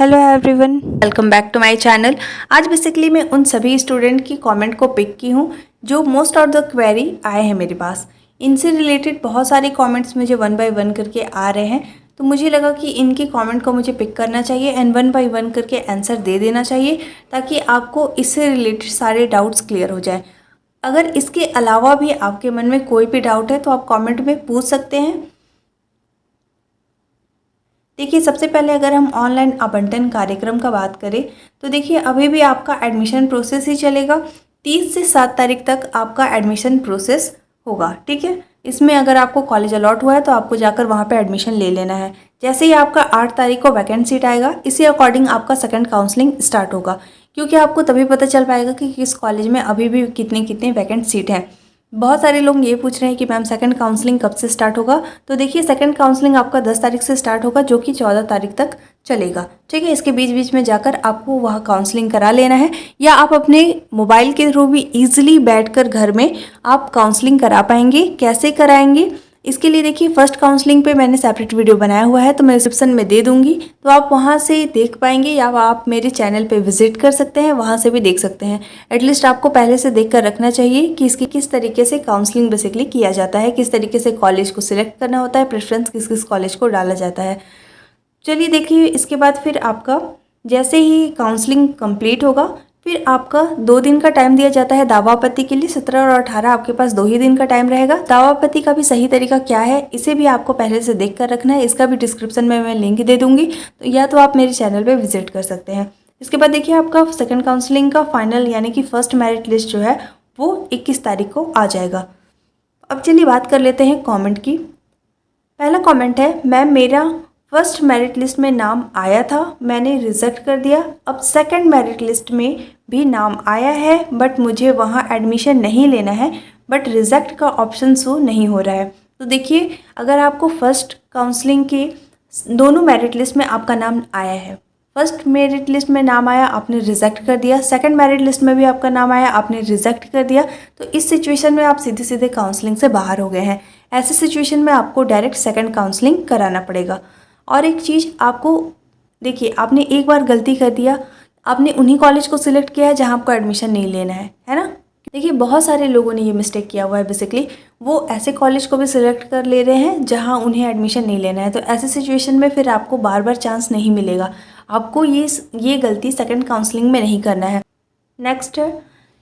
Hello everyone, welcome back to my channel. आज basically मैं उन सभी स्टूडेंट की कमेंट को पिक की हूँ जो मोस्ट ऑफ द क्वेरी आए हैं मेरे पास। इनसे रिलेटेड बहुत सारे कमेंट्स मुझे वन बाय वन करके आ रहे हैं, तो मुझे लगा कि इनकी कमेंट को मुझे पिक करना चाहिए एंड वन बाय वन करके आंसर दे देना चाहिए ताकि आपको इससे रिलेटेड सारे डाउट्स क्लियर हो जाए। अगर इसके अलावा भी आपके मन में कोई भी डाउट है तो आप कॉमेंट में पूछ सकते हैं। देखिए, सबसे पहले अगर हम ऑनलाइन आवंटन कार्यक्रम का बात करें तो देखिए अभी भी आपका एडमिशन प्रोसेस ही चलेगा। 30 से 7 तारीख तक आपका एडमिशन प्रोसेस होगा, ठीक है। इसमें अगर आपको कॉलेज अलॉट हुआ है तो आपको जाकर वहाँ पे एडमिशन ले लेना है। जैसे ही आपका 8 तारीख को वैकेंट सीट आएगा, इसी अकॉर्डिंग आपका सेकंड काउंसलिंग स्टार्ट होगा, क्योंकि आपको तभी पता चल पाएगा कि किस कॉलेज में अभी भी कितने कितने वैकेंट सीट हैं। बहुत सारे लोग ये पूछ रहे हैं कि मैम सेकंड काउंसलिंग कब से स्टार्ट होगा। तो देखिए, सेकंड काउंसलिंग आपका 10 तारीख से स्टार्ट होगा, जो कि 14 तारीख तक चलेगा, ठीक है। इसके बीच बीच में जाकर आपको वह काउंसलिंग करा लेना है, या आप अपने मोबाइल के थ्रू भी ईजिली बैठकर घर में आप काउंसलिंग करा पाएंगे। कैसे कराएंगे, इसके लिए देखिए फर्स्ट काउंसलिंग पे मैंने सेपरेट वीडियो बनाया हुआ है, तो मैं डिस्क्रिप्शन में दे दूंगी, तो आप वहाँ से देख पाएंगे, या आप मेरे चैनल पे विजिट कर सकते हैं, वहाँ से भी देख सकते हैं। एटलीस्ट आपको पहले से देख कर रखना चाहिए कि इसकी किस तरीके से काउंसलिंग बेसिकली किया जाता है, किस तरीके से कॉलेज को सिलेक्ट करना होता है, प्रेफरेंस किस किस कॉलेज को डाला जाता है। चलिए देखिए, इसके बाद फिर आपका जैसे ही काउंसलिंग कंप्लीट होगा, फिर आपका 2 दिन का टाइम दिया जाता है दावा आपत्ति के लिए। 17 और 18 आपके पास 2 ही दिन का टाइम रहेगा। दावा आपत्ति का भी सही तरीका क्या है, इसे भी आपको पहले से देख कर रखना है। इसका भी डिस्क्रिप्शन में मैं लिंक दे दूंगी, तो या तो आप मेरे चैनल पे विजिट कर सकते हैं। इसके बाद देखिए, आपका सेकंड काउंसलिंग का फाइनल यानी कि फर्स्ट मेरिट लिस्ट जो है वो 21 तारीख को आ जाएगा। अब चलिए बात कर लेते हैं कॉमेंट की। पहला कॉमेंट है, मैम मेरा फर्स्ट मेरिट लिस्ट में नाम आया था, मैंने रिजेक्ट कर दिया। अब सेकंड मेरिट लिस्ट में भी नाम आया है, बट मुझे वहाँ एडमिशन नहीं लेना है, बट रिजेक्ट का ऑप्शन शो नहीं हो रहा है। तो देखिए, अगर आपको फर्स्ट काउंसलिंग के दोनों मेरिट लिस्ट में आपका नाम आया है, फर्स्ट मेरिट लिस्ट में नाम आया, आपने रिजेक्ट कर दिया, सेकंड मेरिट लिस्ट में भी आपका नाम आया, आपने रिजेक्ट कर दिया, तो इस सिचुएशन में आप सीधे सीधे काउंसलिंग से बाहर हो गए हैं। ऐसे सिचुएशन में आपको डायरेक्ट सेकंड काउंसलिंग कराना पड़ेगा। और एक चीज़ आपको देखिए, आपने एक बार गलती कर दिया, आपने उन्हीं कॉलेज को सिलेक्ट किया है जहां आपको एडमिशन नहीं लेना है ना। देखिए, बहुत सारे लोगों ने ये मिस्टेक किया हुआ है। बेसिकली वो ऐसे कॉलेज को भी सिलेक्ट कर ले रहे हैं जहां उन्हें एडमिशन नहीं लेना है, तो ऐसे सिचुएशन में फिर आपको बार बार चांस नहीं मिलेगा। आपको ये गलती सेकंड काउंसलिंग में नहीं करना है। नेक्स्ट है,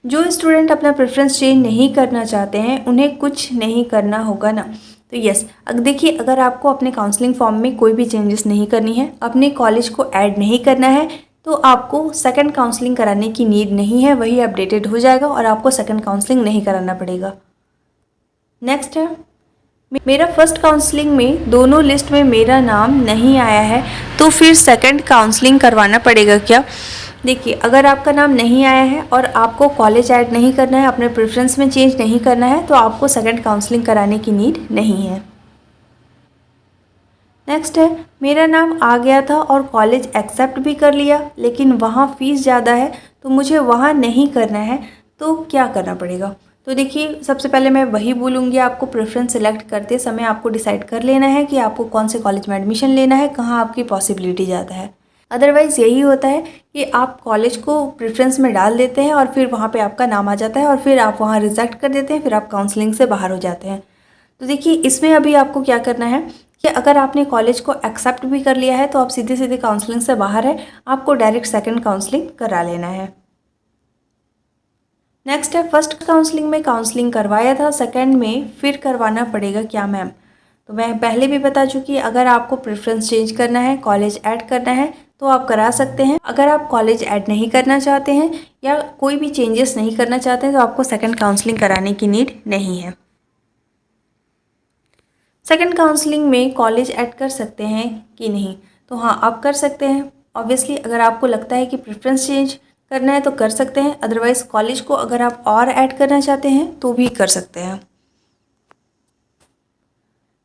जो स्टूडेंट अपना प्रेफरेंस चेंज नहीं करना चाहते हैं उन्हें कुछ नहीं करना होगा ना। तो यस, देखिए, अगर आपको अपने काउंसलिंग फॉर्म में कोई भी चेंजेस नहीं करनी है, अपने कॉलेज को ऐड नहीं करना है, तो आपको सेकंड काउंसलिंग कराने की नीड नहीं है। वही अपडेटेड हो जाएगा और आपको सेकंड काउंसलिंग नहीं कराना पड़ेगा। नेक्स्ट है, मेरा फर्स्ट काउंसलिंग में दोनों लिस्ट में मेरा नाम नहीं आया है, तो फिर सेकंड काउंसलिंग करवाना पड़ेगा क्या। देखिए, अगर आपका नाम नहीं आया है और आपको कॉलेज ऐड नहीं करना है, अपने प्रेफरेंस में चेंज नहीं करना है, तो आपको सेकंड काउंसलिंग कराने की नीड नहीं है। नेक्स्ट है, मेरा नाम आ गया था और कॉलेज एक्सेप्ट भी कर लिया, लेकिन वहाँ फ़ीस ज़्यादा है, तो मुझे वहाँ नहीं करना है, तो क्या करना पड़ेगा। तो देखिए, सबसे पहले मैं वही बोलूँगी, आपको प्रेफरेंस सेलेक्ट करते समय आपको डिसाइड कर लेना है कि आपको कौन से कॉलेज में एडमिशन लेना है, कहाँ आपकी पॉसिबिलिटी ज़्यादा है। अदरवाइज़ यही होता है कि आप कॉलेज को प्रेफरेंस में डाल देते हैं और फिर वहाँ पे आपका नाम आ जाता है और फिर आप वहाँ रिजेक्ट कर देते हैं, फिर आप काउंसलिंग से बाहर हो जाते हैं। तो देखिए, इसमें अभी आपको क्या करना है कि अगर आपने कॉलेज को एक्सेप्ट भी कर लिया है तो आप सीधे सीधे काउंसलिंग से बाहर है, आपको डायरेक्ट सेकंड काउंसलिंग करा लेना है। नेक्स्ट है, फर्स्ट काउंसलिंग में काउंसलिंग करवाया था, सेकंड में फिर करवाना पड़ेगा क्या मैम। तो मैं पहले भी बता चुकी, अगर आपको प्रेफरेंस चेंज करना है, कॉलेज ऐड करना है, तो आप करा सकते हैं। अगर आप कॉलेज ऐड नहीं करना चाहते हैं या कोई भी चेंजेस नहीं करना चाहते हैं, तो आपको सेकंड काउंसलिंग कराने की नीड नहीं है। सेकंड काउंसलिंग में कॉलेज ऐड कर सकते हैं कि नहीं, तो हाँ, आप कर सकते हैं। ऑब्वियसली अगर आपको लगता है कि प्रेफरेंस चेंज करना है तो कर सकते हैं, अदरवाइज़ कॉलेज को अगर आप और ऐड करना चाहते हैं तो भी कर सकते हैं।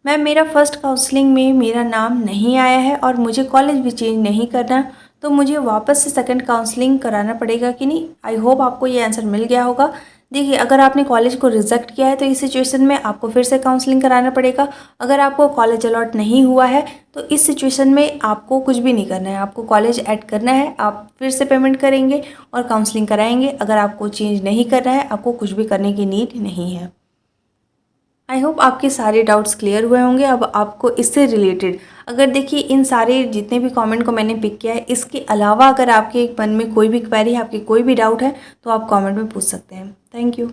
मैम मेरा फर्स्ट काउंसलिंग में मेरा नाम नहीं आया है और मुझे कॉलेज भी चेंज नहीं करना, तो मुझे वापस से सेकंड काउंसलिंग कराना पड़ेगा कि नहीं। आई होप आपको ये आंसर मिल गया होगा। देखिए, अगर आपने कॉलेज को रिजेक्ट किया है तो इस सिचुएशन में आपको फिर से काउंसलिंग कराना पड़ेगा। अगर आपको कॉलेज अलॉट नहीं हुआ है तो इस सिचुएशन में आपको कुछ भी नहीं करना है, आपको कॉलेज ऐड करना है। आप फिर से पेमेंट करेंगे और काउंसलिंग कराएंगे। अगर आपको चेंज नहीं करना है, आपको कुछ भी करने की नीड नहीं है। आई होप आपके सारे डाउट्स क्लियर हुए होंगे। अब आपको इससे रिलेटेड, अगर देखिए इन सारे जितने भी कमेंट को मैंने पिक किया है, इसके अलावा अगर आपके मन में कोई भी क्वेरी है, आपकी कोई भी डाउट है, तो आप कमेंट में पूछ सकते हैं। Thank you.